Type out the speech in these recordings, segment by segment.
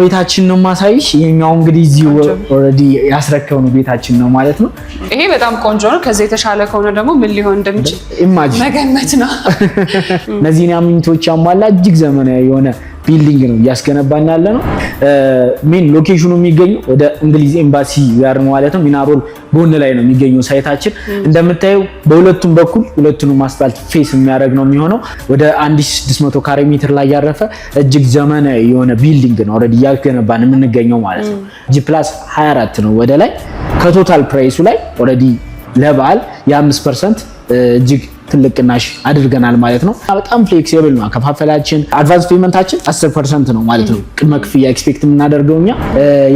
ቤታችን ነው ማሳይሽ። የኛው እንግዲህ እዚህ ኦሬዲ ያስረከብነው ቤታችን ነው ማለት ነው። ይሄ በጣም ቆንጆ ነው። ከዚህ የተሻለ ከሆነ ደግሞ ምን ሊሆን እንደሚችል ኢማጂን መገመት ነው። እነዚህን አምኒቶች ያሟላ እጅግ ዘመናዊ የሆነ ቢልዲንግ ነው እያስገነባን ያለ ነው። ሜን ሎኬሽኑ የሚገኘው ወደ እንግሊዝ ኤምባሲ ጋር ነው ማለት ነው። ሚናሮል ጎን ላይ ነው የሚገኘው ሳይታችን። እንደምታየው በሁለቱም በኩል ሁለቱንም አስፋልት ፌስ የሚያደርግ ነው የሚሆነው። ወደ 1600 ካሬ ሜትር ላይ ያረፈ እጅግ ዘመናዊ የሆነ ቢልዲንግ ነው ኦሬዲ እያስገነባን የምንገኘው ማለት ነው። G+24 ነው ወደ ላይ ከቶታል ፕራይሱ ላይ ኦሬዲ ለበዓል የ5% እጅግ ትልቅ ቅናሽ አድርገናል ማለት ነው። በጣም ፍሌክሲብል ነው አከፋፈላችን። አድቫንስ ፔመንታችን 10% ነው ማለት ነው። ቅድመ ክፍያ ኤክስፔክት የምናደርገው እኛ።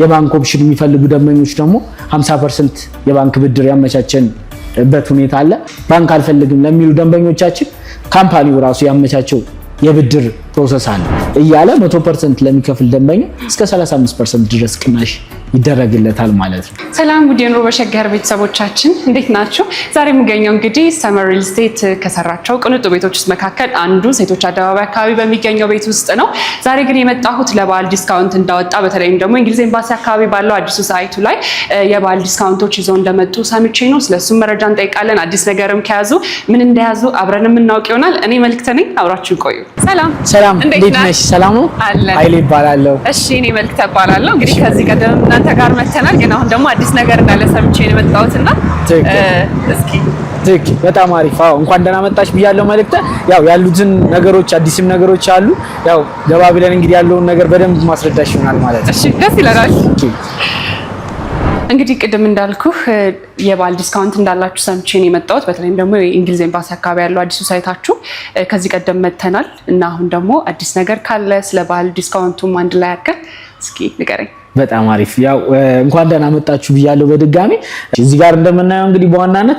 የባንክ ኦፕሽን የሚፈልጉ ደንበኞች ደግሞ 50% የባንክ ብድር ያመቻቸንበት ሁኔታ አለ። ባንክ አልፈልግም ለሚሉ ደንበኞቻችን ካምፓኒው ራሱ ያመቻቸው የብድር ፕሮሰስ አለ እያለ 100% ለሚከፍል ደንበኛ እስከ 35% ድረስ ቅናሽ ይደረግለታል ማለት ነው። ሰላም ውድ የኑሮ በሸገር ቤተሰቦቻችን እንዴት ናችሁ? ዛሬ የምገኘው እንግዲህ ሰመር ሪል ስቴት ከሰራቸው ቅንጡ ቤቶች ውስጥ መካከል አንዱ ሴቶች አደባባይ አካባቢ በሚገኘው ቤት ውስጥ ነው። ዛሬ ግን የመጣሁት ለበዓል ዲስካውንት እንዳወጣ በተለይም ደግሞ እንግሊዝ ኤምባሲ አካባቢ ባለው አዲሱ ሳይቱ ላይ የበዓል ዲስካውንቶች ይዘው እንደመጡ ሰምቼ ነው። ስለሱም መረጃ እንጠይቃለን። አዲስ ነገርም ከያዙ ምን እንደያዙ አብረን የምናውቅ ይሆናል። እኔ መልክተ ነኝ፣ አብራችሁ ቆዩ። ሰላም እንዴት ነሽ? ሰላም ነው። ኃይሌ ይባላለሁ። እሺ እኔ መልክተ እባላለሁ። እንግዲህ ከዚህ ቀደም እናንተ ጋር መተናል፣ ግን አሁን ደግሞ አዲስ ነገር እንዳለ ሰምቼ ነው የመጣሁትና እስኪ በጣም አሪፍ። አዎ እንኳን ደህና መጣሽ ብያለሁ መልክተ። ያው ያሉትን ነገሮች አዲስም ነገሮች አሉ። ያው ገባ ብለን እንግዲህ ያለውን ነገር በደንብ ማስረዳሽ ይሆናል ማለት ነው። እሺ ደስ ይላል። እንግዲህ ቅድም እንዳልኩህ የበዓል ዲስካውንት እንዳላችሁ ሰምቼ ነው የመጣሁት። በተለይም ደግሞ የእንግሊዝ ኤምባሲ አካባቢ ያለው አዲሱ ሳይታችሁ ከዚህ ቀደም መተናል እና አሁን ደግሞ አዲስ ነገር ካለ ስለ በዓል ዲስካውንቱም አንድ ላይ አድርገን እስኪ ንገረኝ። በጣም አሪፍ። ያው እንኳን ደህና መጣችሁ ብያለሁ በድጋሚ። እዚህ ጋር እንደምናየው እንግዲህ በዋናነት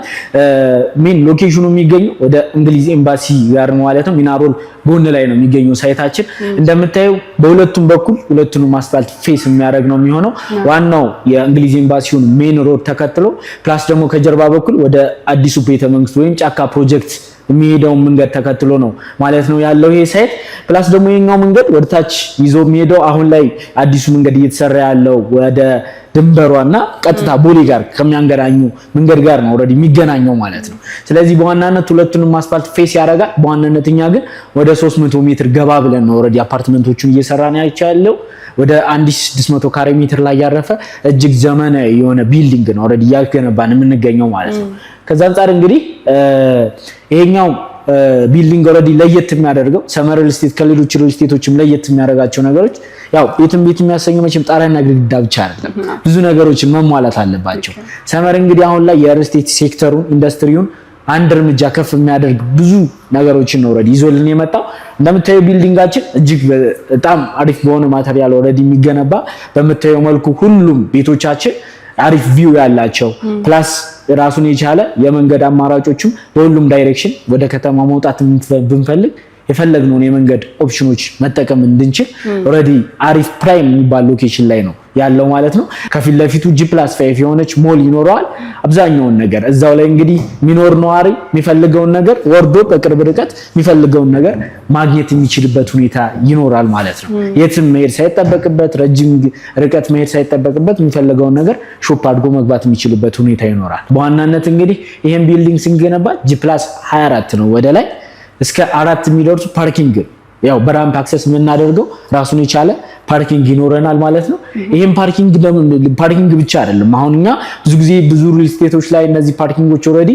ሜን ሎኬሽኑ የሚገኘው ወደ እንግሊዝ ኤምባሲ ጋር ነው ማለት ነው። ሚናሮል ጎን ላይ ነው የሚገኘው ሳይታችን። እንደምታየው በሁለቱም በኩል ሁለቱንም አስፋልት ፌስ የሚያደርግ ነው የሚሆነው። ዋናው የእንግሊዝ ኤምባሲውን ሜን ሮድ ተከትሎ ፕላስ ደግሞ ከጀርባ በኩል ወደ አዲሱ ቤተመንግስት ወይም ጫካ ፕሮጀክት የሚሄደውን መንገድ ተከትሎ ነው ማለት ነው ያለው ይሄ ሳይት። ፕላስ ደግሞ የኛው መንገድ ወደታች ይዞ የሚሄደው አሁን ላይ አዲሱ መንገድ እየተሰራ ያለው ወደ ድንበሯና ቀጥታ ቦሌ ጋር ከሚያንገናኙ መንገድ ጋር ነው ኦሬዲ የሚገናኘው ማለት ነው። ስለዚህ በዋናነት ሁለቱንም አስፋልት ፌስ ያደርጋል። በዋናነት እኛ ግን ወደ 300 ሜትር ገባ ብለን ነው ኦሬዲ አፓርትመንቶቹን እየሰራን ያለው። ወደ 1600 ካሬ ሜትር ላይ ያረፈ እጅግ ዘመናዊ የሆነ ቢልዲንግ ነው ኦሬዲ እያስገነባን የምንገኘው ማለት ነው። ከዛ አንፃር እንግዲህ ይሄኛው ቢልዲንግ ኦሬዲ ለየት የሚያደርገው ሰመር ሪል ስቴት ከሌሎች ሪል ስቴቶችም ለየት የሚያደርጋቸው ነገሮች ያው ቤት የሚያሰኘው መቼም ጣሪያና ግድግዳ ብቻ አይደለም፣ ብዙ ነገሮችን መሟላት አለባቸው። ሰመር እንግዲህ አሁን ላይ የሪል ስቴት ሴክተሩን ኢንዱስትሪውን አንድ እርምጃ ከፍ የሚያደርግ ብዙ ነገሮችን ነው ኦሬዲ ይዞልን የመጣው። እንደምታየው ቢልዲንጋችን እጅግ በጣም አሪፍ በሆነ ማቴሪያል ኦሬዲ የሚገነባ በምታየው መልኩ ሁሉም ቤቶቻችን አሪፍ ቪው ያላቸው ፕላስ ራሱን የቻለ የመንገድ አማራጮችም በሁሉም ዳይሬክሽን ወደ ከተማ መውጣት ብንፈልግ የፈለግነውን የመንገድ ኦፕሽኖች መጠቀም እንድንችል ኦሬዲ አሪፍ ፕራይም የሚባል ሎኬሽን ላይ ነው ያለው ማለት ነው። ከፊት ለፊቱ G+5 የሆነች ሞል ይኖረዋል። አብዛኛውን ነገር እዛው ላይ እንግዲህ ሚኖር ነዋሪ የሚፈልገውን ነገር ወርዶ በቅርብ ርቀት የሚፈልገውን ነገር ማግኘት የሚችልበት ሁኔታ ይኖራል ማለት ነው። የትም መሄድ ሳይጠበቅበት ረጅም ርቀት መሄድ ሳይጠበቅበት የሚፈልገውን ነገር ሾፕ አድርጎ መግባት የሚችልበት ሁኔታ ይኖራል። በዋናነት እንግዲህ ይሄን ቢልዲንግ ስንገነባ G+24 ነው ወደ ላይ እስከ 4 የሚደርሱ ፓርኪንግ ያው በራምፕ አክሰስ የምናደርገው ራሱን የቻለ ፓርኪንግ ይኖረናል ማለት ነው። ይሄን ፓርኪንግ ብቻ አይደለም። አሁን እኛ ብዙ ሪል ስቴቶች ላይ እነዚህ ፓርኪንጎች ኦሬዲ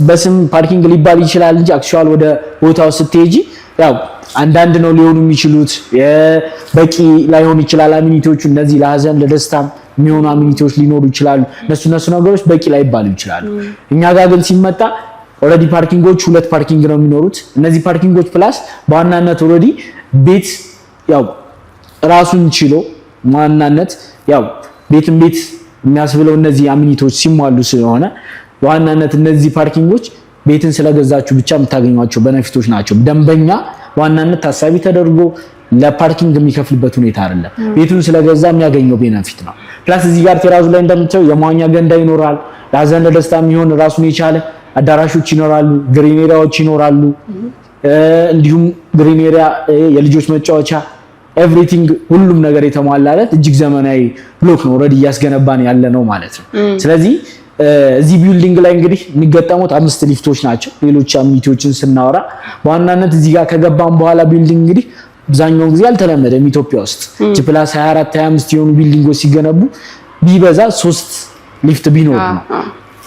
በስም ፓርኪንግ ሊባል ይችላል እንጂ አክቹዋሊ ወደ ቦታው ስትሄጂ ያው አንዳንድ ነው ሊሆኑ የሚችሉት፣ በቂ ላይሆን ይችላል። አሚኒቲዎቹ እነዚህ ለሀዘን ለደስታም የሚሆኑ አሚኒቲዎች ሊኖሩ ይችላሉ። እነሱ ነገሮች በቂ ላይባሉ ይችላሉ። እኛ ጋር ግን ሲመጣ ኦሬዲ ፓርኪንጎች 2 ፓርኪንግ ነው የሚኖሩት። እነዚህ ፓርኪንጎች ፕላስ በዋናነት ኦሬዲ ቤት ያው ራሱን ችሎ በዋናነት ያው ቤት የሚያስብለው እነዚህ አሚኒቲዎች ሲሟሉ ስለሆነ በዋናነት እነዚህ ፓርኪንጎች ቤትን ስለገዛችሁ ብቻ የምታገኟቸው ቤኔፊቶች ናቸው። ደንበኛ በዋናነት ታሳቢ ተደርጎ ለፓርኪንግ የሚከፍልበት ሁኔታ አይደለም፣ ቤቱን ስለገዛ የሚያገኘው ቤኔፊት ነው። ፕላስ እዚህ ጋር ቴራዙ ላይ እንደምታየው የመዋኛ ገንዳ ይኖራል። ለሀዘን ለደስታ የሚሆን ራሱን የቻለ አዳራሾች ይኖራሉ፣ ግሪን ኤሪያዎች ይኖራሉ። እንዲሁም ግሪን ኤሪያ የልጆች መጫወቻ ኤቭሪቲንግ ሁሉም ነገር የተሟላለት እጅግ ዘመናዊ ብሎክ ነው ኦልሬዲ እያስገነባን ያለ ነው ማለት ነው። ስለዚህ እዚህ ቢልዲንግ ላይ እንግዲህ የሚገጠሙት 5 ሊፍቶች ናቸው። ሌሎች አሚኒቲዎችን ስናወራ በዋናነት እዚህ ጋር ከገባን በኋላ ቢልዲንግ እንግዲህ አብዛኛውን ጊዜ አልተለመደም ኢትዮጵያ ውስጥ ጂፕላስ 24 25 የሆኑ ቢልዲንጎች ሲገነቡ ቢበዛ 3 ሊፍት ቢኖር ነው።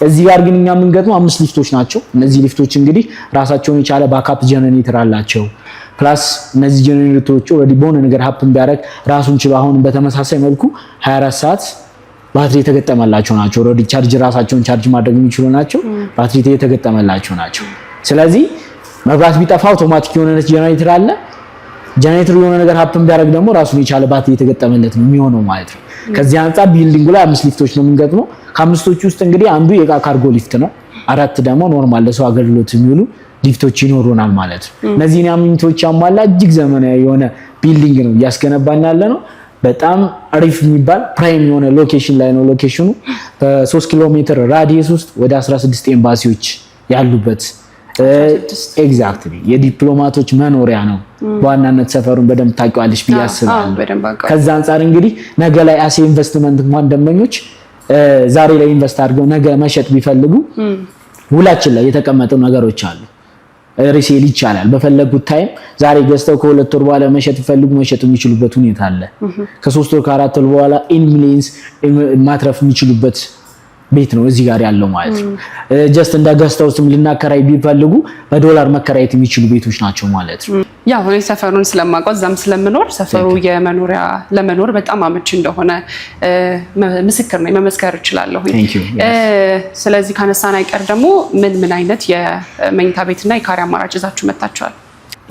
እዚህ ጋር ግን እኛ የምንገጥመው 5 ሊፍቶች ናቸው። እነዚህ ሊፍቶች እንግዲህ ራሳቸውን የቻለ ባካፕ ጀነሬተር አላቸው። ፕላስ እነዚህ ጀነሬተሮች ኦልሬዲ በሆነ ነገር ሀፕን ቢያደርግ ራሱን ችሎ አሁን በተመሳሳይ መልኩ 24 ሰዓት ባትሪ የተገጠመላቸው ናቸው። ኦልሬዲ ቻርጅ ራሳቸውን ቻርጅ ማድረግ የሚችሉ ናቸው። ባትሪ የተገጠመላቸው ናቸው። ስለዚህ መብራት ቢጠፋ አውቶማቲክ የሆነ ጀነሬተር አለ። ጀነሬተሩ የሆነ ነገር ሀፕን ቢያደርግ ደግሞ ራሱን የቻለ ባትሪ የተገጠመለት ነው የሚሆነው ማለት ነው። ከዚህ አንፃር ቢልዲንጉ ላይ 5 ሊፍቶች ነው የምንገጥመው። ከአምስቶቹ ውስጥ እንግዲህ አንዱ የእቃ ካርጎ ሊፍት ነው። 4 ደግሞ ኖርማል ለሰው አገልግሎት የሚውሉ ሊፍቶች ይኖሩናል ማለት ነው። እነዚህን አሚኒቲዎች ያሟላ እጅግ ዘመናዊ የሆነ ቢልዲንግ ነው እያስገነባን ያለ ነው። በጣም አሪፍ የሚባል ፕራይም የሆነ ሎኬሽን ላይ ነው። ሎኬሽኑ በ3 ኪሎ ሜትር ራዲየስ ውስጥ ወደ 16 ኤምባሲዎች ያሉበት ኤግዛክትሊ የዲፕሎማቶች መኖሪያ ነው። በዋናነት ሰፈሩን በደንብ ታውቂዋለሽ ብዬ አስባለሁ። ከዛ አንፃር እንግዲህ ነገ ላይ አሴ ኢንቨስትመንት እንኳን ደንበኞች ዛሬ ላይ ኢንቨስት አድርገው ነገ መሸጥ ቢፈልጉ ውላችን ላይ የተቀመጡ ነገሮች አሉ። ሪሴል ይቻላል። በፈለጉት ታይም ዛሬ ገዝተው ከ2 ወር በኋላ መሸጥ ቢፈልጉ መሸጥ የሚችሉበት ሁኔታ አለ። ከ3 ወር ከ4 ወር በኋላ ኢን ሚሊየንስ ማትረፍ የሚችሉበት ቤት ነው እዚህ ጋር ያለው ማለት ነው። ጀስት እንደ ገዝተውም ልናከራይ ቢፈልጉ በዶላር መከራየት የሚችሉ ቤቶች ናቸው ማለት ነው። ያው እኔ ሰፈሩን ስለማውቀው እዛም ስለምኖር ሰፈሩ የመኖሪያ ለመኖር በጣም አመቺ እንደሆነ ምስክር ነኝ፣ መመስከር እችላለሁ። ስለዚህ ካነሳን አይቀር ደግሞ ምን አይነት የመኝታ ቤትና የካሬ አማራጭ ይዛችሁ መጣችኋል?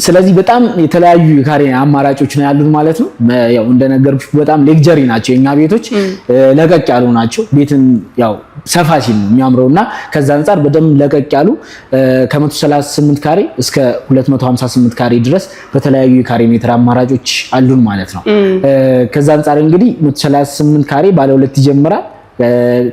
ስለዚህ በጣም የተለያዩ የካሬ አማራጮች ነው ያሉት ማለት ነው። ያው እንደነገርኩሽ በጣም ሌክጀሪ ናቸው የኛ ቤቶች፣ ለቀቅ ያሉ ናቸው። ቤትን ያው ሰፋ ሲል ነው የሚያምረውና ከዛ አንፃር በደንብ ለቀቅ ያሉ ከ138 ካሬ እስከ 258 ካሬ ድረስ በተለያዩ የካሬ ሜትር አማራጮች አሉን ማለት ነው። ከዛ አንፃር እንግዲህ 138 ካሬ ባለ 2 ይጀምራል።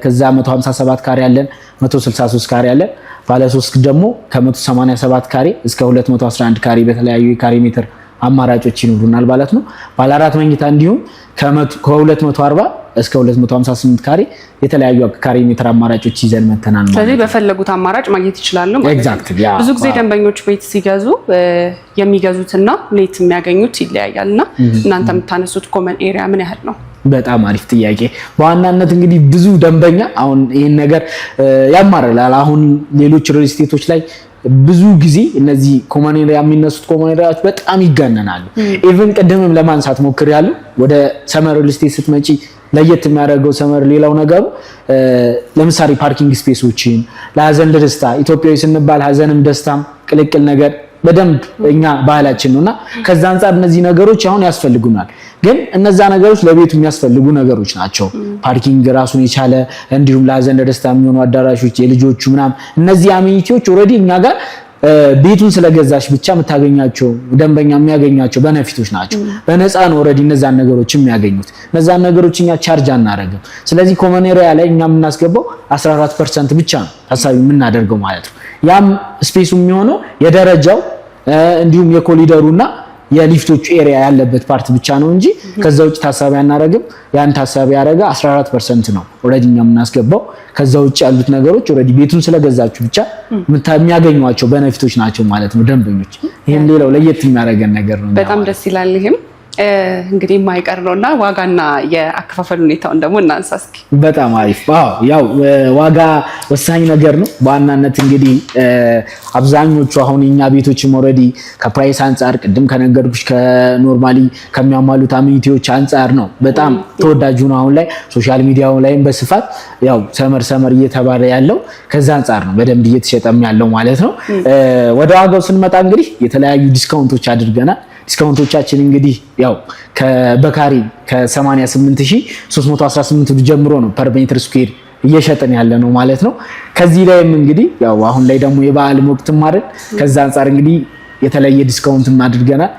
ከዛ 157 ካሬ አለን፣ 163 ካሬ አለን። ባለ 3 ደግሞ ከ187 ካሬ እስከ 211 ካሬ በተለያዩ የካሬ ሜትር አማራጮች ይኖሩናል ማለት ነው። ባለ 4 መኝታ እንዲሁም ከ240 እስከ 258 ካሬ የተለያዩ ካሬ ሜትር አማራጮች ይዘን መተናል ማለት ነው። ስለዚህ በፈለጉት አማራጭ ማግኘት ይችላሉ ማለት ነው። ኤግዛክትሊ። ብዙ ጊዜ ደንበኞች ቤት ሲገዙ የሚገዙትና ኔት የሚያገኙት ይለያያልና እናንተ የምታነሱት ኮመን ኤሪያ ምን ያህል ነው? በጣም አሪፍ ጥያቄ። በዋናነት እንግዲህ ብዙ ደንበኛ አሁን ይሄን ነገር ያማራላል። አሁን ሌሎች ሪል ስቴቶች ላይ ብዙ ጊዜ እነዚህ ኮመን ኤሪያ የሚነሱት ኮመን ኤሪያዎች በጣም ይጋነናሉ። ኢቭን ቅድምም ለማንሳት ሞክሬያለሁ። ወደ ሰመር ሪል ስቴት ስትመጪ ለየት የሚያደርገው ሰመር ሌላው ነገሩ ለምሳሌ ፓርኪንግ ስፔሶችን ለሀዘን ለደስታ ኢትዮጵያዊ ስንባል ሀዘንም ደስታም ቅልቅል ነገር በደንብ እኛ ባህላችን ነውና ከዛ አንፃር እነዚህ ነገሮች አሁን ያስፈልጉናል። ግን እነዛ ነገሮች ለቤቱ የሚያስፈልጉ ነገሮች ናቸው። ፓርኪንግ ራሱን የቻለ እንዲሁም ለሀዘን ለደስታ የሚሆኑ አዳራሾች የልጆቹ ምናምን እነዚህ አሚኒቲዎች ኦልሬዲ እኛ ጋር ቤቱን ስለገዛሽ ብቻ የምታገኛቸው ደንበኛ የሚያገኛቸው በነፊቶች ናቸው። በነፃ ነው ኦልሬዲ እነዛን ነገሮች የሚያገኙት። እነዛን ነገሮች እኛ ቻርጅ አናደርግም። ስለዚህ ኮመን ኤሪያ ላይ እኛ የምናስገባው 14% ብቻ ነው ታሳቢ የምናደርገው ማለት ነው። ያም ስፔሱ የሚሆነው የደረጃው እንዲሁም የኮሊደሩና የሊፍቶቹ ኤሪያ ያለበት ፓርት ብቻ ነው እንጂ ከዛ ውጭ ታሳቢ አናደርግም። ያን ታሳቢ ያደረገ 14% ነው ኦልሬዲ እኛ የምናስገባው። ከዛ ውጭ ያሉት ነገሮች ኦልሬዲ ቤቱን ስለገዛችሁ ብቻ የሚያገኟቸው በነፊቶች ናቸው ማለት ነው ደንበኞች። ይሄም ሌላው ለየት የሚያደርገን ነገር ነው። በጣም ደስ ይላል። ይሄም እንግዲህ የማይቀር ነውና ዋጋና የአከፋፈል ሁኔታውን ደግሞ እናንሳ እስኪ። በጣም አሪፍ። ያው ዋጋ ወሳኝ ነገር ነው። በዋናነት እንግዲህ አብዛኞቹ አሁን የኛ ቤቶችም ኦልሬዲ ከፕራይስ አንፃር ቅድም ከነገርኩሽ ከኖርማሊ ከሚያሟሉት አሚኒቲዎች አንፃር ነው በጣም ተወዳጁ ነው። አሁን ላይ ሶሻል ሚዲያው ላይም በስፋት ያው ሰመር እየተባለ ያለው ከዛ አንፃር ነው በደንብ እየተሸጠም ያለው ማለት ነው። ወደ ዋጋው ስንመጣ እንግዲህ የተለያዩ ዲስካውንቶች አድርገናል። ዲስካውንቶቻችን እንግዲህ ያው በካሬ ከ88318 ብር ጀምሮ ነው ፐር ሜትር ስኩዌር እየሸጠን ያለ ነው ማለት ነው። ከዚህ ላይም እንግዲህ ያው አሁን ላይ ደግሞ የበዓል ወቅትም አይደል፣ ከዛ አንፃር እንግዲህ የተለየ ዲስካውንትም አድርገናል።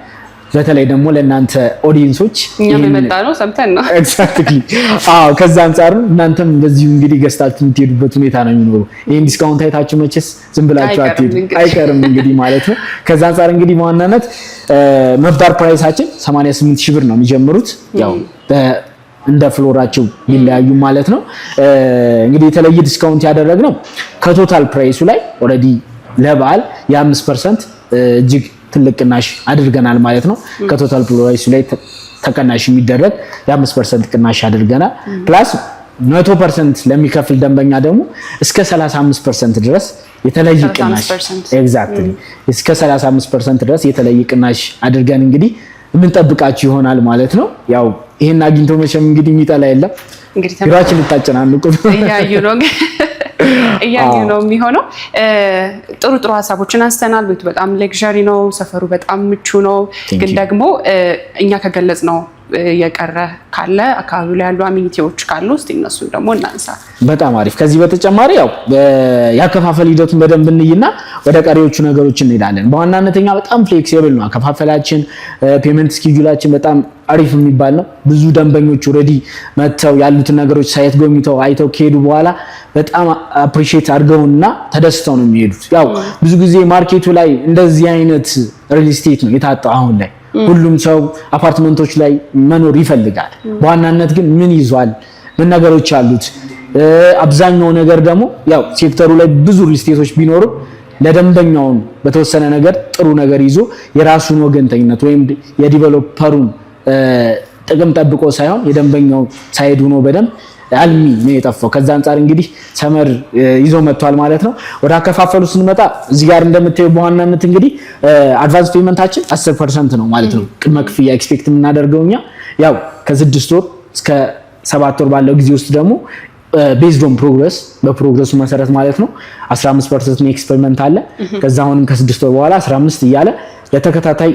በተለይ ደግሞ ለእናንተ ኦዲየንሶች እኛም የመጣ ነው ሰምተን ነው። ኤግዛክትሊ አዎ። ከዛ አንፃር እናንተም እንደዚሁ እንግዲህ ገዝታችሁ የምትሄዱበት ሁኔታ ነው የሚኖረው። ይሄን ዲስካውንት አይታችሁ መቼስ ዝም ብላችሁ አትሄዱ አይቀርም እንግዲህ ማለት ነው። ከዛ አንፃር እንግዲህ በዋናነት ነባር ፕራይሳችን 88,000 ብር ነው የሚጀምሩት። ያው እንደ ፍሎራቸው ይለያዩ ማለት ነው። እንግዲህ የተለየ ዲስካውንት ያደረግነው ከቶታል ፕራይሱ ላይ ኦልሬዲ ለበዓል የ5% እጅግ ትልቅ ቅናሽ አድርገናል ማለት ነው። ከቶታል ፕራይሱ ላይ ተቀናሽ የሚደረግ የ5% ቅናሽ አድርገናል። ፕላስ 100% ለሚከፍል ደንበኛ ደግሞ እስከ 35% ድረስ የተለየ ቅናሽ ኤግዛክትሊ እስከ 35% ድረስ የተለየ ቅናሽ አድርገን እንግዲህ የምንጠብቃችሁ ይሆናል ማለት ነው። ያው ይሄን አግኝቶ መቼም እንግዲህ የሚጠላ የለም። እንግዲህ ቢራችን ልታጨናንቁ እያዩ ነው የሚሆነው። ጥሩ ጥሩ ሀሳቦችን አንስተናል። ቤቱ በጣም ሌክዠሪ ነው፣ ሰፈሩ በጣም ምቹ ነው። ግን ደግሞ እኛ ከገለጽ ነው የቀረ ካለ አካባቢው ላይ ያሉ አሚኒቲዎች ካሉ እስቲ እነሱን ደግሞ እናንሳ። በጣም አሪፍ። ከዚህ በተጨማሪ ያው ያከፋፈል ሂደቱን በደንብ እንይና ወደ ቀሪዎቹ ነገሮች እንሄዳለን። በዋናነተኛ በጣም ፍሌክሲብል ነው አከፋፈላችን። ፔመንት ስኬጁላችን በጣም አሪፍ የሚባል ነው። ብዙ ደንበኞች ኦልሬዲ መጥተው ያሉትን ነገሮች ሳይት ጎብኝተው አይተው ከሄዱ በኋላ በጣም አፕሪሺየት አድርገውና ተደስተው ነው የሚሄዱት። ያው ብዙ ጊዜ ማርኬቱ ላይ እንደዚህ አይነት ሪል ስቴት ነው የታጣው አሁን ላይ። ሁሉም ሰው አፓርትመንቶች ላይ መኖር ይፈልጋል። በዋናነት ግን ምን ይዟል፣ ምን ነገሮች አሉት። አብዛኛው ነገር ደግሞ ያው ሴክተሩ ላይ ብዙ ሪል ስቴቶች ቢኖሩ ለደንበኛው በተወሰነ ነገር ጥሩ ነገር ይዞ የራሱን ወገንተኝነት ወይም የዲቨሎፐሩን ጥቅም ጠብቆ ሳይሆን የደንበኛው ሳይድ ሆኖ በደንብ አልሚ ነው የጠፋው። ከዛ አንፃር እንግዲህ ሰመር ይዞ መጥቷል ማለት ነው። ወደ አከፋፈሉ ስንመጣ እዚህ ጋር እንደምታዩ በዋናነት እንግዲህ አድቫንስ ፔመንታችን 10% ነው ማለት ነው። ቅድመ ክፍያ ኤክስፔክት የምናደርገው እኛ ያው ከ6 ወር እስከ 7 ወር ባለው ጊዜ ውስጥ ደግሞ ቤዝድ ኦን ፕሮግረስ በፕሮግረሱ መሰረት ማለት ነው 15% ኔክስት ፔመንት አለ። ከዛ አሁንም ከ6 ወር በኋላ 15 እያለ ለተከታታይ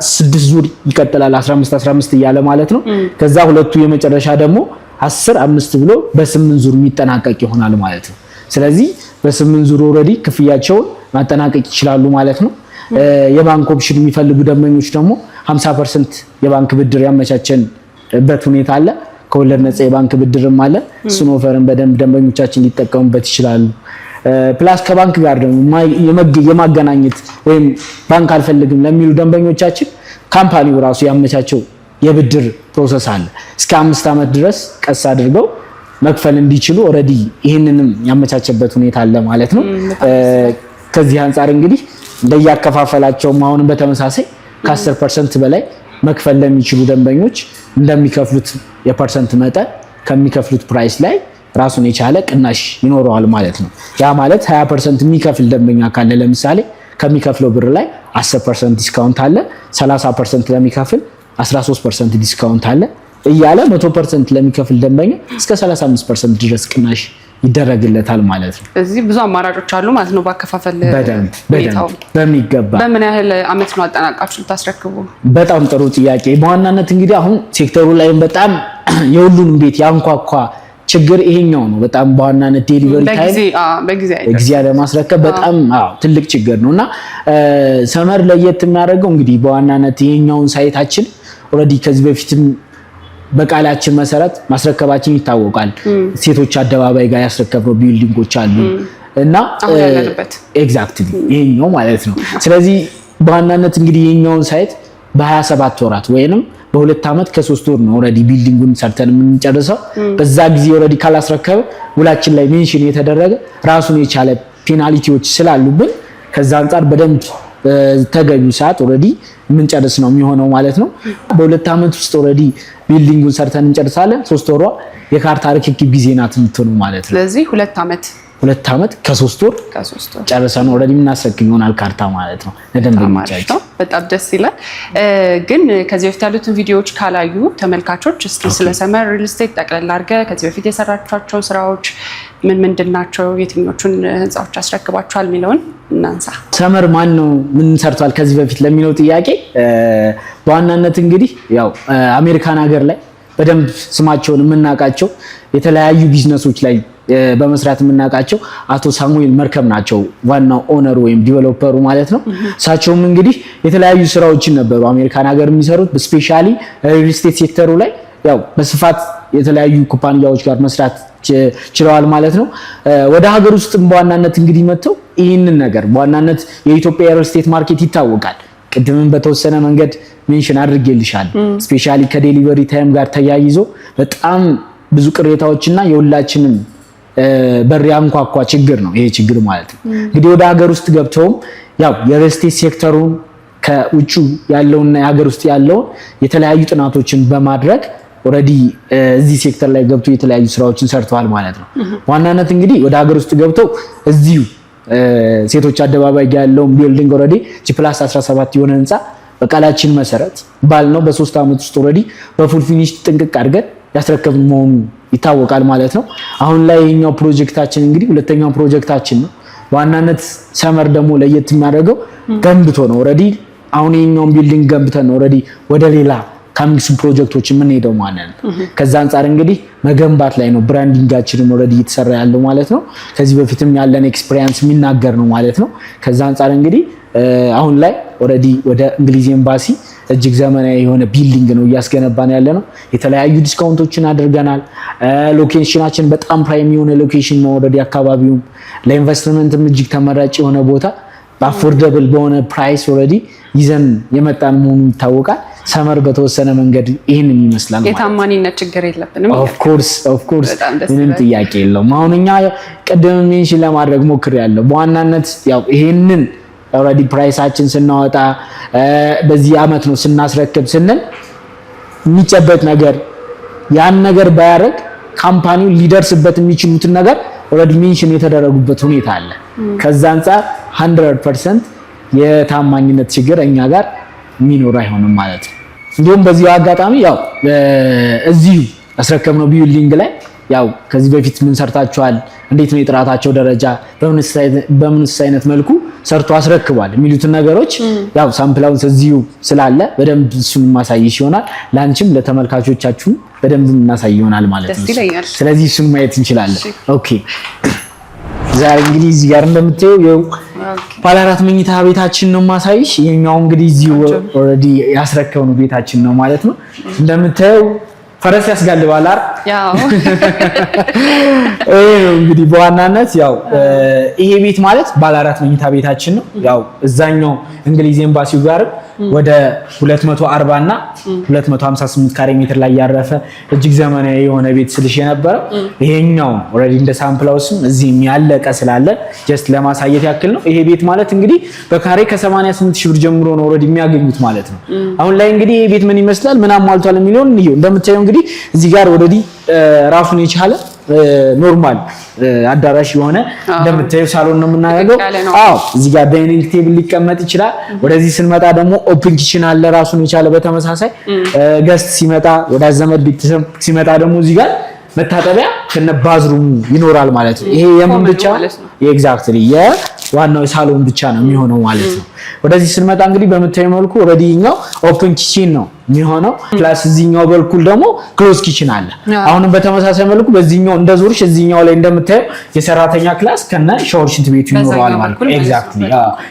6 ዙር ይቀጥላል 15 እያለ ማለት ነው። ከዛ ሁለቱ የመጨረሻ ደግሞ 10-5 ብሎ በ8 ዙር የሚጠናቀቅ ይሆናል ማለት ነው። ስለዚህ በ8 ዙር ኦልሬዲ ክፍያቸውን ማጠናቀቅ ይችላሉ ማለት ነው። የባንክ ኦፕሽን የሚፈልጉ ደንበኞች ደግሞ 50% የባንክ ብድር ያመቻቸንበት ሁኔታ አለ። ከወለድ ነፃ የባንክ ብድርም አለ። እሱን ኦፈርን በደንብ ደንበኞቻችን ሊጠቀሙበት ይችላሉ። ፕላስ ከባንክ ጋር ደግሞ የማገናኘት ወይም ባንክ አልፈልግም ለሚሉ ደንበኞቻችን ካምፓኒው ራሱ ያመቻቸው የብድር ፕሮሰስ አለ። እስከ 5 ዓመት ድረስ ቀስ አድርገው መክፈል እንዲችሉ ኦልሬዲ ይሄንንም ያመቻቸበት ሁኔታ አለ ማለት ነው። ከዚህ አንፃር እንግዲህ እንደያከፋፈላቸው አሁንም በተመሳሳይ ከ10% በላይ መክፈል ለሚችሉ ደንበኞች እንደሚከፍሉት የፐርሰንት መጠን ከሚከፍሉት ፕራይስ ላይ ራሱን የቻለ ቅናሽ ይኖረዋል ማለት ነው። ያ ማለት 20% የሚከፍል ደንበኛ ካለ ለምሳሌ ከሚከፍለው ብር ላይ 10% ዲስካውንት አለ። 30% ለሚከፍል 13% ዲስካውንት አለ እያለ 100% ለሚከፍል ደንበኛ እስከ 35% ድረስ ቅናሽ ይደረግለታል ማለት ነው። እዚህ ብዙ አማራጮች አሉ ማለት ነው። ባከፋፈል በሚገባ በምን ያህል አመት ነው አጠናቃችሁ ልታስረክቡ? በጣም ጥሩ ጥያቄ። በዋናነት እንግዲህ አሁን ሴክተሩ ላይ በጣም የሁሉንም ቤት ያንኳኳ ችግር ይሄኛው ነው። በጣም በዋናነት ዴሊቨሪ ታይም በጊዜ ለማስረከብ በጣም ትልቅ ችግር ነውና ሰመር ለየት የሚያደርገው እንግዲህ በዋናነት ይሄኛውን ሳይታችን ኦልሬዲ ከዚህ በፊትም በቃላችን መሰረት ማስረከባችን ይታወቃል። ሴቶች አደባባይ ጋር ያስረከብነው ቢልዲንጎች አሉ እና ኤግዛክትሊ ይሄኛው ማለት ነው። ስለዚህ በዋናነት እንግዲህ ይሄኛውን ሳይት በ27 ወራት ወይንም በ2 ዓመት ከ3 ወር ነው ኦልሬዲ ቢልዲንጉን ሰርተን የምንጨርሰው። በዛ ጊዜ ኦልሬዲ ካላስረከበ ውላችን ላይ ሜንሽን የተደረገ ራሱን የቻለ ፔናልቲዎች ስላሉብን ከዛ አንፃር በደንብ ተገቢው ሰዓት ኦልሬዲ የምንጨርስ ነው የሚሆነው ማለት ነው። በ2 ዓመት ውስጥ ኦልሬዲ ቢልዲንጉን ሰርተን እንጨርሳለን። 3 ወሯ የካርታ ርክክብ ጊዜ ናት የምትሆነው ማለት ነው። ስለዚህ 2 ዓመት ከ3 ወር ጨርሰን ኦልሬዲ የምናስረክብ ይሆናል ካርታ ማለት ነው ለደንበኞቻችን። በጣም ደስ ይላል። ግን ከዚህ በፊት ያሉትን ቪዲዮዎች ካላዩ ተመልካቾች እስኪ ስለ ሰመር ሪል ስቴት ጠቅለል አድርገህ ከዚህ በፊት የሰራቻቸው ስራዎች ምንድን ናቸው፣ የትኞቹን ህንፃዎች አስረክባችኋል የሚለውን እናንሳ። ሰመር ማን ነው፣ ምን ሰርቷል ከዚህ በፊት ለሚለው ጥያቄ በዋናነት እንግዲህ ያው አሜሪካን ሀገር ላይ በደንብ ስማቸውን የምናውቃቸው የተለያዩ ቢዝነሶች ላይ በመስራት የምናውቃቸው አቶ ሳሙኤል መርከብ ናቸው ዋናው ኦነር ወይም ዲቨሎፐሩ ማለት ነው። እሳቸውም እንግዲህ የተለያዩ ስራዎችን ነበሩ አሜሪካን ሀገር የሚሰሩት ስፔሻሊ ሪል ስቴት ሴክተሩ ላይ ያው በስፋት የተለያዩ ኩባንያዎች ጋር መስራት ችለዋል ማለት ነው። ወደ ሀገር ውስጥም በዋናነት እንግዲህ መጥተው ይህንን ነገር በዋናነት የኢትዮጵያ ሪል ስቴት ማርኬት ይታወቃል። ቅድምም በተወሰነ መንገድ ሜንሽን አድርጌልሻል። ስፔሻሊ ከዴሊቨሪ ታይም ጋር ተያይዞ በጣም ብዙ ቅሬታዎችና የሁላችንም በር ያንኳኳ ችግር ነው ይሄ ችግር ማለት ነው። እንግዲህ ወደ ሀገር ውስጥ ገብተውም ያው የሪል ስቴት ሴክተሩን ከውጭ ያለውና የሀገር ውስጥ ያለውን የተለያዩ ጥናቶችን በማድረግ ኦልሬዲ እዚህ ሴክተር ላይ ገብቶ የተለያዩ ስራዎችን ሰርተዋል ማለት ነው። ዋናነት እንግዲህ ወደ ሀገር ውስጥ ገብተው እዚሁ ሴቶች አደባባይ ያለውን ቢልዲንግ ኦልሬዲ G+17 የሆነ ህንፃ በቃላችን መሰረት ባልነው በ3 አመት ውስጥ ኦልሬዲ በፉል ፊኒሽ ጥንቅቅ አድርገን ያስረከብን መሆኑ ይታወቃል ማለት ነው። አሁን ላይ የኛው ፕሮጀክታችን እንግዲህ ሁለተኛው ፕሮጀክታችን ነው። ዋናነት ሰመር ደግሞ ለየት የሚያደርገው ገንብቶ ነው ኦልሬዲ አሁን የኛውን ቢልዲንግ ገንብተን ነው ኦልሬዲ ወደ ሌላ ካሚንግ ፕሮጀክቶች የምንሄደው ማለት ነው። ከዛ አንፃር እንግዲህ መገንባት ላይ ነው ብራንዲንጋችንን ኦልሬዲ እየተሰራ ያለው ማለት ነው። ከዚህ በፊትም ያለን ኤክስፒሪየንስ የሚናገር ነው ማለት ነው። ከዛ አንፃር እንግዲህ አሁን ላይ ኦልሬዲ ወደ እንግሊዝ ኤምባሲ እጅግ ዘመናዊ የሆነ ቢልዲንግ ነው እያስገነባን ያለ ነው። የተለያዩ ዲስካውንቶችን አድርገናል። ሎኬሽናችን በጣም ፕራይም የሆነ ሎኬሽን ነው። ኦልሬዲ አካባቢውም ለኢንቨስትመንትም እጅግ ተመራጭ የሆነ ቦታ በአፎርደብል በሆነ ፕራይስ ኦልሬዲ ይዘን የመጣን መሆኑ ይታወቃል። ሰመር በተወሰነ መንገድ ይሄንን ይመስላል ማለት ነው። የታማኝነት ችግር የለብንም። ኦፍ ኮርስ ምንም ጥያቄ የለውም። አሁን እኛ ቀደም ሜንሽን ለማድረግ ሞክሬያለሁ። በዋናነት ያው ይሄንን ኦልሬዲ ፕራይሳችን ስናወጣ በዚህ አመት ነው ስናስረክብ ስንል የሚጨበጥ ነገር ያን ነገር ባያደርግ ካምፓኒው ሊደርስበት የሚችሉትን ነገር ኦልሬዲ ሜንሽን የተደረጉበት ሁኔታ አለ። ከዛ አንፃር 100% የታማኝነት ችግር እኛ ጋር የሚኖር አይሆንም ማለት ነው። እንዲሁም በዚህ አጋጣሚ ያው እዚሁ ያስረከብነው ቢልዲንግ ላይ ያው ከዚህ በፊት ምን ሰርታችኋል፣ እንዴት ነው የጥራታቸው ደረጃ፣ በምንስ አይነት መልኩ ሰርቶ አስረክቧል የሚሉትን ነገሮች ያው ሳምፕላውን እዚሁ ስላለ በደንብ እሱን ማሳይሽ ይሆናል። ላንቺም ለተመልካቾቻችሁም በደንብ እናሳይ ይሆናል ማለት ነው። ስለዚህ እሱን ማየት እንችላለን። ኦኬ ዛሬ እንግዲህ እዚህ ጋር እንደምታየው ባለ 4 መኝታ ቤታችን ነው ማሳይሽ። ይሄኛው እንግዲህ እዚሁ ኦልሬዲ ያስረከብነው ቤታችን ነው ማለት ነው። እንደምታየው ፈረስ ያስጋልባል አይደል? ያው እንግዲህ በዋናነት ያው ይሄ ቤት ማለት ባለ 4 መኝታ ቤታችን ነው። ያው እዛኛው እንግሊዝ ኤምባሲው ጋር ወደ 240 እና 258 ካሬ ሜትር ላይ ያረፈ እጅግ ዘመናዊ የሆነ ቤት ስልሽ የነበረው ይሄኛው ኦልሬዲ እንደ ሳምፕላውስም እዚህም ያለቀ ስላለ ጀስት ለማሳየት ያክል ነው። ይሄ ቤት ማለት እንግዲህ በካሬ ከ88,000 ብር ጀምሮ ነው ኦልሬዲ የሚያገኙት ማለት ነው። አሁን ላይ እንግዲህ ይሄ ቤት ምን ይመስላል ምን አሟልቷል የሚለውን እንየው። እንደምታየው እንግዲህ እዚህ ጋር ኦልሬዲ ራሱን የቻለ ኖርማል አዳራሽ የሆነ እንደምታየው ሳሎን ነው የምናደርገው። አዎ እዚህ ጋር ዳይኒንግ ቴብል ሊቀመጥ ይችላል። ወደዚህ ስንመጣ ደግሞ ኦፕን ኪችን አለ ራሱን የቻለ በተመሳሳይ ገስት ሲመጣ ወዳጅ ዘመድ ቤተሰብ ሲመጣ ደግሞ እዚህ ጋር መታጠቢያ ከነ ባዝሩም ይኖራል ማለት ነው። ይሄ የምን ብቻ ኤግዛክትሊ የዋናው ሳሎን ብቻ ነው የሚሆነው ማለት ነው። ወደዚህ ስንመጣ እንግዲህ በምታየው መልኩ ኦልሬዲኛው ኦፕን ኪችን ነው የሚሆነው። ፕላስ እዚህኛው በኩል ደግሞ ክሎዝ ኪችን አለ። አሁንም በተመሳሳይ መልኩ በዚህኛው እንደዞርሽ እዚህኛው ላይ እንደምታየው የሰራተኛ ክላስ ከነ ሻወር ሽንት ቤቱ ይኖራል ማለት ነው። ኤግዛክትሊ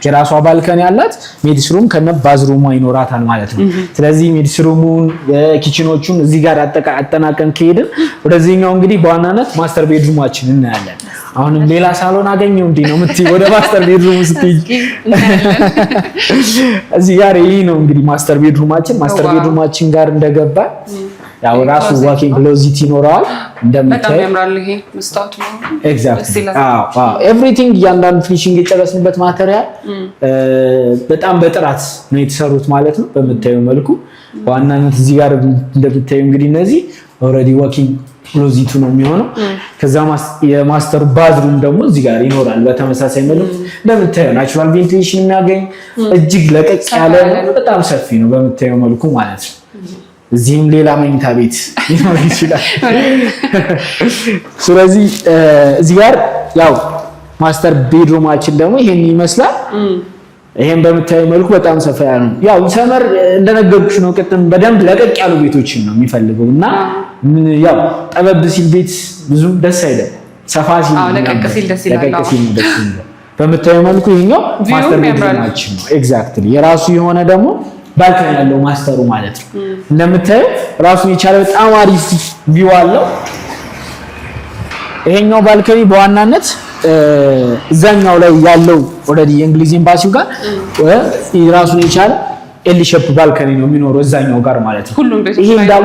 የራሷ ባልከን ያላት ሜዲስሩም ከነ ባዝሩሟ ይኖራታል ማለት ነው። ስለዚህ ሜዲስሩሙን የኪችኖቹን እዚህ ጋር አጠናቀን ከሄድን ወደዚህኛው እንግዲህ በዋናነት ማስተር ቤድሩማችን እናያለን። አሁንም ሌላ ሳሎን አገኘው እንዴ ነው የምትይ ወደ ማስተር ቤድሩም ስትይ እዚህ ጋር ይሄ ነው እንግዲህ ማስተር ቤድሩማችን። ማስተር ቤድሩማችን ጋር እንደገባ ያው ራሱ ዋኪንግ ክሎዚት ይኖራል እንደምታየው። በጣም ያምራል ይሄ መስታወቱ ነው። ኤግዛክትሊ ኤቭሪቲንግ እያንዳንዱ ፊኒሺንግ የጨረስንበት ማቴሪያል በጣም በጥራት ነው የተሰሩት ማለት ነው በምታየው መልኩ። ዋናነት እዚህ ጋር እንደምታየው እንግዲህ እነዚህ ኦልሬዲ ዋኪንግ ክሎዚቱ ነው የሚሆነው። ከዛ የማስተር ባዝሩም ደግሞ እዚህ ጋር ይኖራል በተመሳሳይ መልኩ እንደምታየው ናቹራል ቬንቲሌሽን የሚያገኝ እጅግ ለቀቅ ያለ በጣም ሰፊ ነው በምታየው መልኩ ማለት ነው። እዚህም ሌላ መኝታ ቤት ሊኖር ይችላል። ስለዚህ እዚህ ጋር ያው ማስተር ቤድሩማችን ደግሞ ይሄን ይመስላል። ይሄን በምታየው መልኩ በጣም ሰፋ ያለ ነው። ያው ሰመር እንደነገርኩሽ ነው ቅድም በደንብ ለቀቅ ያሉ ቤቶችን ነው የሚፈልገው እና ያው ጠበብ ሲል ቤት ብዙም ደስ አይልም። ሰፋ ሲል ለቀቅ ሲል ደስ ይላል። በምታየው መልኩ ይሄኛው ማስተር ቤድሩማችን ነው። ኤግዛክትሊ የራሱ የሆነ ደግሞ ባልከኒ ያለው ማስተሩ ማለት ነው። እንደምታየው ራሱን የቻለ በጣም አሪፍ ቪው አለው። ይሄኛው ባልከኒ በዋናነት እዛኛው ላይ ያለው ኦልሬዲ የእንግሊዝ ኤምባሲው ጋር ራሱን የቻለ ኤል ሼፕ ባልከኒ ነው የሚኖረው እዛኛው ጋር ማለት ነው። ይሄ እንዳሉ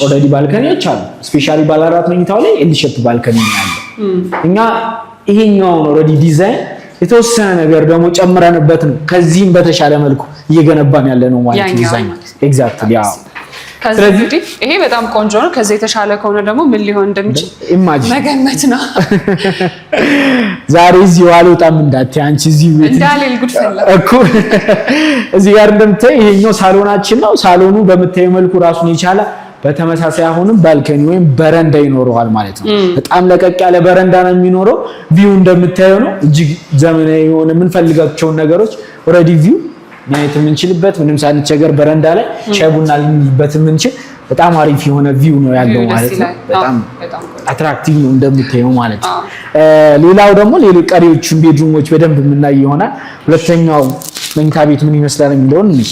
ኦልሬዲ ባልከኒዎች አሉ። ስፔሻሊ ባለ 4 መኝታው ላይ ኤል ሼፕ ባልከኒ ነው ያለው። እኛ ይሄኛው ኦልሬዲ ዲዛይን የተወሰነ ነገር ደግሞ ጨምረንበት ነው ከዚህም በተሻለ መልኩ እየገነባን ያለ ነው ማለት ነው። ዲዛይን ኤግዛክትሊ ያው ስለዚህ ይሄ በጣም ቆንጆ ነው። ከዚህ የተሻለ ከሆነ ደግሞ ምን ሊሆን እንደሚችል መገመት ነው። ዛሬ እዚህ አልወጣም እንዳትዪ አንቺ እዚህ ቤት እንዳልል ጉድ ፈላ እኮ እዚህ ጋር እንደምታይ ይሄኛው ሳሎናችን ነው። ሳሎኑ በምታየው መልኩ ራሱን የቻለ በተመሳሳይ አሁንም ባልከኒ ወይም በረንዳ ይኖረዋል ማለት ነው። በጣም ለቀቅ ያለ በረንዳ ነው የሚኖረው። ቪው እንደምታየው ነው። እጅግ ዘመናዊ የሆነ የምንፈልጋቸውን ነገሮች ኦልሬዲ ቪው ማየት የምንችልበት ምንም ሳንቸገር በረንዳ ላይ ሻይ ቡና ልንልበት የምንችል በጣም አሪፍ የሆነ ቪው ነው ያለው ማለት ነው። በጣም አትራክቲቭ ነው እንደምታየው ማለት ነው። ሌላው ደግሞ ሌሎች ቀሪዎቹን ቤድሩሞች በደንብ የምናይ ይሆናል። ሁለተኛው መኝታ ቤት ምን ይመስላል የሚለውን እንይ።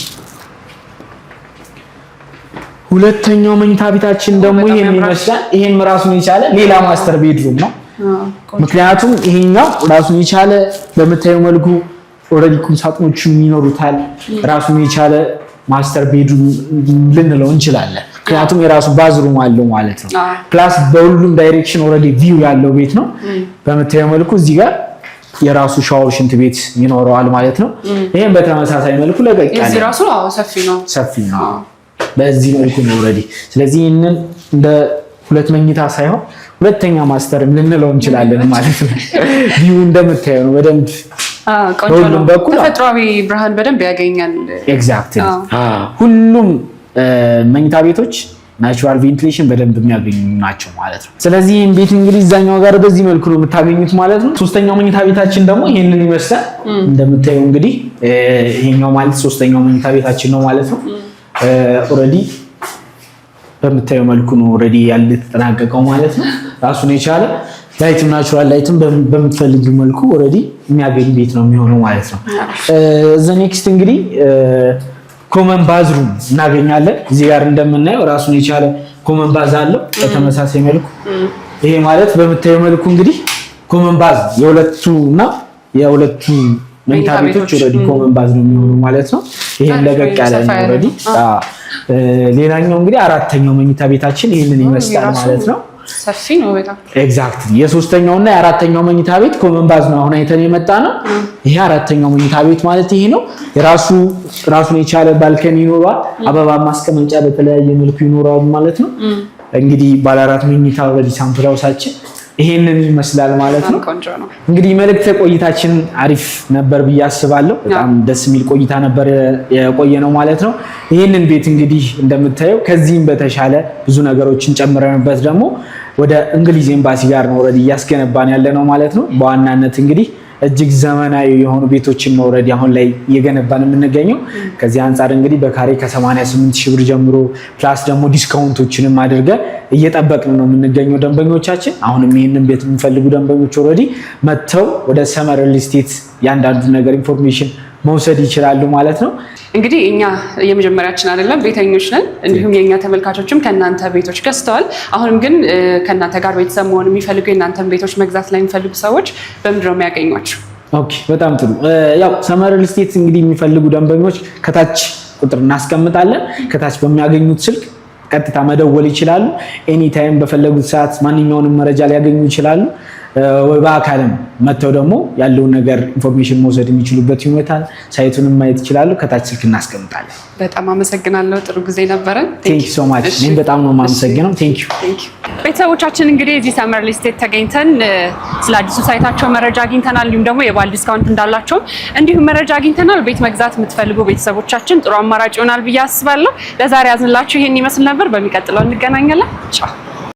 ሁለተኛው መኝታ ቤታችን ደግሞ ይሄን ይመስላል። ይሄን ራሱን የቻለ ሌላ ማስተር ቤድሩም ነው። ምክንያቱም ይሄኛው ራሱን የቻለ በምታየው መልኩ ኦልሬዲ ቁም ሳጥኖችም ይኖሩታል። ራሱን የቻለ ማስተር ቤድሩም ልንለው እንችላለን። ምክንያቱም የራሱ ባዝሩም አለው ማለት ነው። ፕላስ በሁሉም ዳይሬክሽን ኦልሬዲ ቪው ያለው ቤት ነው። በምታየው መልኩ እዚህ ጋር የራሱ ሻወር ሽንት ቤት ይኖረዋል ማለት ነው። ይሄን በተመሳሳይ መልኩ ለቀቅ ያለ እዚህ ራሱ ሰፊ ነው። በዚህ መልኩ ነው ኦልሬዲ። ስለዚህ ይሄንን እንደ ሁለት መኝታ ሳይሆን ሁለተኛ ማስተር ልንለው እንችላለን ማለት ነው። ቪው እንደምታየው ነው በደንብ ቆንጆ ነው። ተፈጥሯዊ ብርሃን በደንብ ያገኛል። ኤግዛክትሊ ሁሉም መኝታ ቤቶች ናቹራል ቬንቲሌሽን በደንብ የሚያገኙ ናቸው ማለት ነው። ስለዚህ ይሄን ቤት እንግዲህ እዛኛው ጋር በዚህ መልኩ ነው የምታገኙት ማለት ነው። ሶስተኛው መኝታ ቤታችን ደግሞ ይሄንን ይመስላል። እንደምታየው እንግዲህ ይሄኛው ማለት ሶስተኛው መኝታ ቤታችን ነው ማለት ነው። ኦልሬዲ በምታየው መልኩ ነው ኦልሬዲ ያለ ተጠናቀቀው ማለት ነው። ራሱን የቻለ ላይትም ናቹራል ላይትም በምትፈልጊው መልኩ ኦልሬዲ የሚያገኝ ቤት ነው የሚሆነው ማለት ነው። ዘ ኔክስት እንግዲህ ኮመን ባዝሩም እናገኛለን። እዚህ ጋር እንደምናየው ራሱን የቻለ ኮመን ባዝ አለው በተመሳሳይ መልኩ። ይሄ ማለት በምታየው መልኩ እንግዲህ ኮመን ባዝ የሁለቱ መኝታ ቤቶች ኦልሬዲ ኮመን ባዝ ነው የሚሆነው ማለት ነው። ይሄን ለቀቅ ያለ ነው ኦልሬዲ። ሌላኛው እንግዲህ አራተኛው መኝታ ቤታችን ይሄንን ይመስላል ማለት ነው። ሰፊ ነው በጣም ኤግዛክትሊ። የሶስተኛውና የአራተኛው መኝታ ቤት ኮመን ባዝ ነው አሁን አይተን የመጣ ነው። ይሄ አራተኛው መኝታ ቤት ማለት ይሄ ነው። ራሱን የቻለ ባልከኒ ይኖረዋል። አበባ ማስቀመጫ በተለያየ መልኩ ይኖረዋል ማለት ነው። እንግዲህ ባለ 4 መኝታ ወዲህ ሳምፕል ሃውሳችን ይሄንን ይመስላል ማለት ነው። እንግዲህ መልእክተ ቆይታችን አሪፍ ነበር ብዬ አስባለሁ። በጣም ደስ የሚል ቆይታ ነበር የቆየ ነው ማለት ነው። ይሄንን ቤት እንግዲህ እንደምታየው ከዚህም በተሻለ ብዙ ነገሮችን ጨምረንበት ደግሞ ወደ እንግሊዝ ኤምባሲ ጋር ነው ኦልሬዲ እያስገነባን ያለ ነው ማለት ነው። በዋናነት እንግዲህ እጅግ ዘመናዊ የሆኑ ቤቶችን ነው ኦልሬዲ አሁን ላይ እየገነባን የምንገኘው። ከዚህ አንጻር እንግዲህ በካሬ ከ88,000 ብር ጀምሮ ፕላስ ደግሞ ዲስካውንቶችንም አድርገን እየጠበቅን ነው የምንገኘው ደንበኞቻችን። አሁንም ይህንን ቤት የሚፈልጉ ደንበኞች ኦልሬዲ መጥተው ወደ ሰመር ሪል ስቴት ያንዳንዱ ነገር ኢንፎርሜሽን መውሰድ ይችላሉ ማለት ነው። እንግዲህ እኛ የመጀመሪያችን አይደለም ቤተኞች ነን። እንዲሁም የኛ ተመልካቾችም ከናንተ ቤቶች ገዝተዋል። አሁንም ግን ከናንተ ጋር ቤተሰብ መሆን የሚፈልጉ የናንተን ቤቶች መግዛት ላይ የሚፈልጉ ሰዎች በምንድን ነው የሚያገኟቸው? ኦኬ፣ በጣም ጥሩ። ያው ሰመር ሪል ስቴት እንግዲህ የሚፈልጉ ደንበኞች ከታች ቁጥር እናስቀምጣለን። ከታች በሚያገኙት ስልክ ቀጥታ መደወል ይችላሉ። ኤኒ ታይም በፈለጉት ሰዓት ማንኛውንም መረጃ ሊያገኙ ይችላሉ። በአካልም መጥተው ደግሞ ያለውን ነገር ኢንፎርሜሽን መውሰድ የሚችሉበት ይሆናል። ሳይቱንም ማየት ይችላሉ። ከታች ስልክ እናስቀምጣለን። በጣም አመሰግናለሁ። ጥሩ ጊዜ ነበረን። ቴንክ ዩ ሶ ማች። እኔም በጣም ነው የማመሰግነው። ቴንክ ዩ። ቤተሰቦቻችን እንግዲህ እዚህ ሰመር ሪል ስቴት ተገኝተን ስለ አዲሱ ሳይታቸው መረጃ አግኝተናል። እንዲሁም ደግሞ የባል ዲስካውንት እንዳላቸው እንዲሁም መረጃ አግኝተናል። ቤት መግዛት የምትፈልጉ ቤተሰቦቻችን ጥሩ አማራጭ ይሆናል ብዬ አስባለሁ። ለዛሬ ያዝንላችሁ ይሄን ይመስል ነበር። በሚቀጥለው እንገናኛለን። ቻው።